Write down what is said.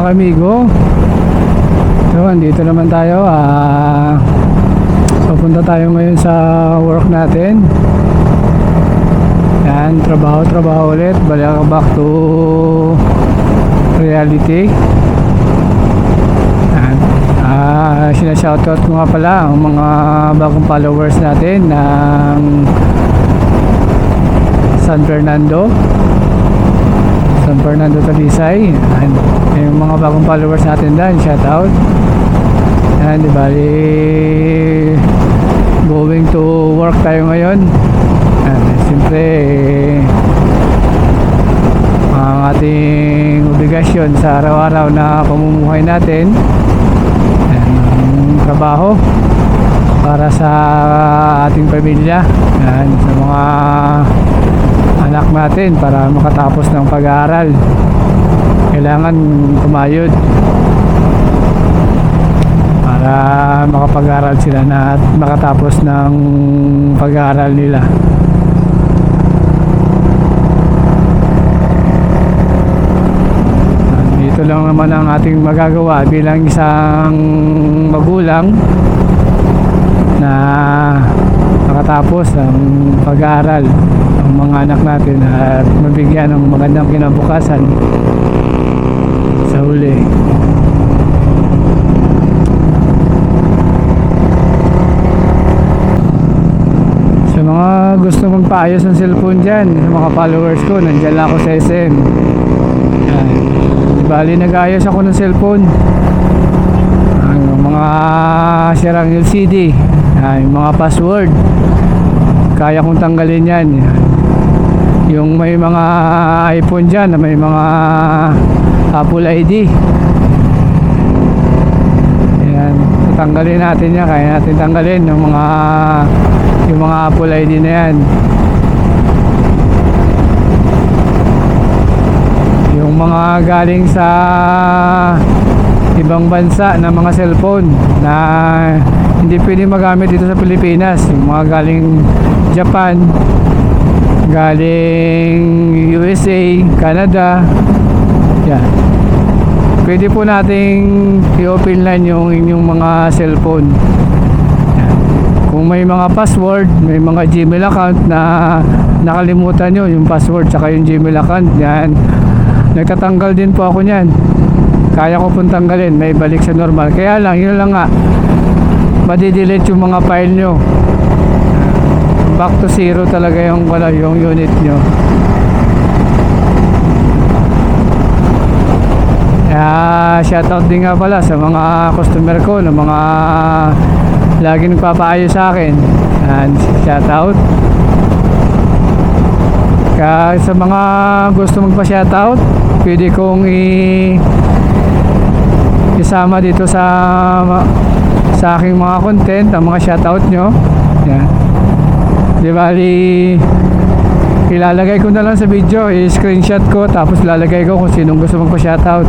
kamigo. So andito naman tayo. Papunta tayo ngayon sa work natin. Yan, trabaho ulit. Balik back to reality. Yan. Sinashoutout ko nga pala ang mga bagong followers natin ng San Fernando Talisay. And yung mga bagong followers natin dyan, shoutout. And di bali going to work tayo ngayon. And siyempre ang ating obligasyon sa araw-araw na pamumuhay natin, and trabaho para sa ating pamilya, and sa mga anak natin para makatapos ng pag-aaral. Kailangan kumayod para makapag-aaral sila na at makatapos ng pag-aaral nila. Ito lang naman ang ating magagawa bilang isang magulang na makatapos ng pag-aaral ang mga anak natin at mabigyan ng magandang kinabukasan sa huli. Sa mga gusto magpaayos ng cellphone dyan, sa mga followers ko, nandyan lang ako sa SM. Yan. Bali nag-ayos ako ng cellphone, ang mga sirang LCD, yung mga password kaya kong tanggalin yan. Yung may mga iPhone dyan na may mga Apple ID, yan, tanggalin natin yan. Kaya natin tanggalin yung mga Apple ID na yan. Yung mga galing sa ibang bansa na mga cellphone na hindi pwede magamit dito sa Pilipinas, yung mga galing Japan, galing USA, Canada, yan, pwede po nating i-open line yung inyong mga cellphone. Yan. Kung may mga password, may mga Gmail account na nakalimutan nyo yung password saka yung Gmail account, yan, nagtatanggal din po ako nyan. Kaya ko pong tanggalin, may balik sa normal. Kaya lang, yun lang nga, madidelete yung mga file nyo. Back to zero talaga yung unit nyo. Kaya shoutout din nga pala sa mga customer ko na mga lagi nagpapaayos sa akin. And shoutout. Kaya sa mga gusto magpa-shoutout, pwede kong isama dito sa aking mga content ang mga shoutout nyo. Yan. Di bali ilalagay ko na lang sa video, i-screenshot ko tapos lalagay ko kung sinong gusto magpa-shoutout.